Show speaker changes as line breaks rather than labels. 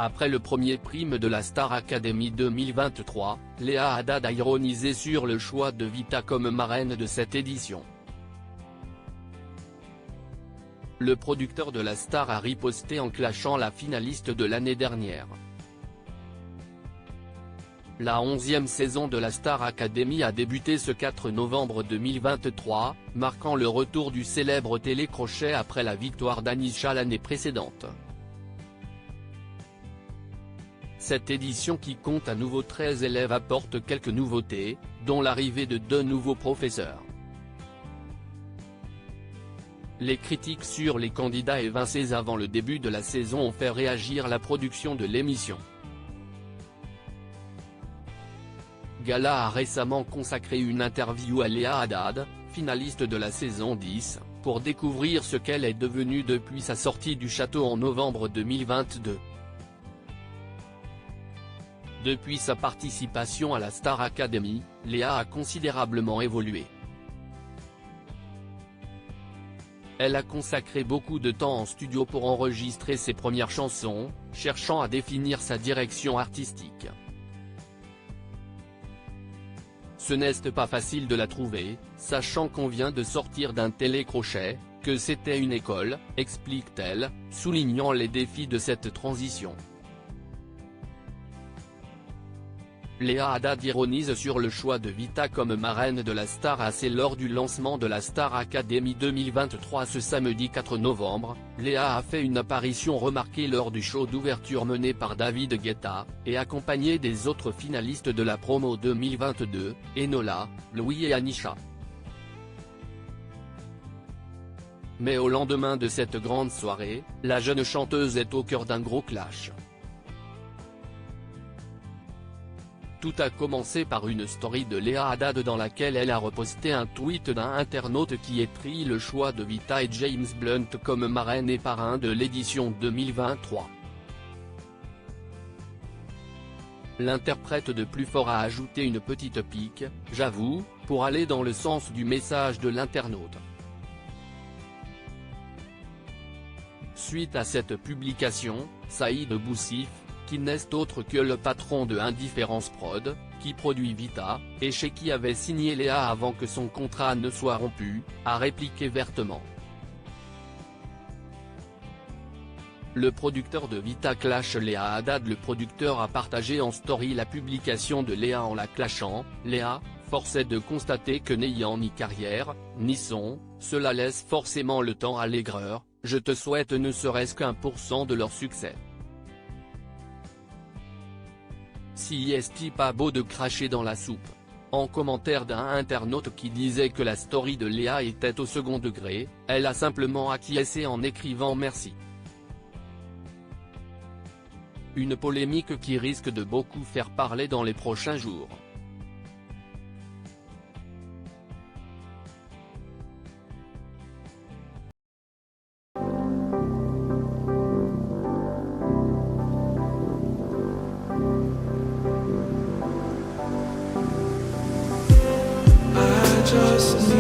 Après le premier prime de la Star Academy 2023, Léa Haddad a ironisé sur le choix de Vita comme marraine de cette édition. Le producteur de la star a riposté en clashant la finaliste de l'année dernière. La 11e saison de la Star Academy a débuté ce 4 novembre 2023, marquant le retour du célèbre télécrochet après la victoire d'Anisha l'année précédente. Cette édition qui compte à nouveau 13 élèves apporte quelques nouveautés, dont l'arrivée de 2 nouveaux professeurs. Les critiques sur les candidats évincés avant le début de la saison ont fait réagir la production de l'émission. Gala a récemment consacré une interview à Léa Haddad, finaliste de la saison 10, pour découvrir ce qu'elle est devenue depuis sa sortie du château en novembre 2022. Depuis sa participation à la Star Academy, Léa a considérablement évolué. Elle a consacré beaucoup de temps en studio pour enregistrer ses premières chansons, cherchant à définir sa direction artistique. Ce n'est pas facile de la trouver, sachant qu'on vient de sortir d'un télécrochet, que c'était une école, explique-t-elle, soulignant les défis de cette transition. Léa Haddad ironise sur le choix de Vita comme marraine de la Star AC lors du lancement de la Star Academy 2023 ce samedi 4 novembre, Léa a fait une apparition remarquée lors du show d'ouverture mené par David Guetta, et accompagnée des autres finalistes de la promo 2022, Enola, Louis et Anisha. Mais au lendemain de cette grande soirée, la jeune chanteuse est au cœur d'un gros clash. Tout a commencé par une story de Léa Haddad dans laquelle elle a reposté un tweet d'un internaute qui écrit le choix de Vita et James Blunt comme marraine et parrain de l'édition 2023. L'interprète de Plus Fort a ajouté une petite pique, j'avoue, pour aller dans le sens du message de l'internaute. Suite à cette publication, Saïd Boussif, qui n'est autre que le patron de Indifférence Prod, qui produit Vita, et chez qui avait signé Léa avant que son contrat ne soit rompu, a répliqué vertement. Le producteur de Vita clash Léa Haddad. Le producteur a partagé en story la publication de Léa en la clashant. Léa, force est de constater que n'ayant ni carrière, ni son, cela laisse forcément le temps à l'aigreur, je te souhaite ne serait-ce qu'1% de leur succès. Si est-il pas beau de cracher dans la soupe. En commentaire d'un internaute qui disait que la story de Léa était au second degré, elle a simplement acquiescé en écrivant merci. Une polémique qui risque de beaucoup faire parler dans les prochains jours.
Just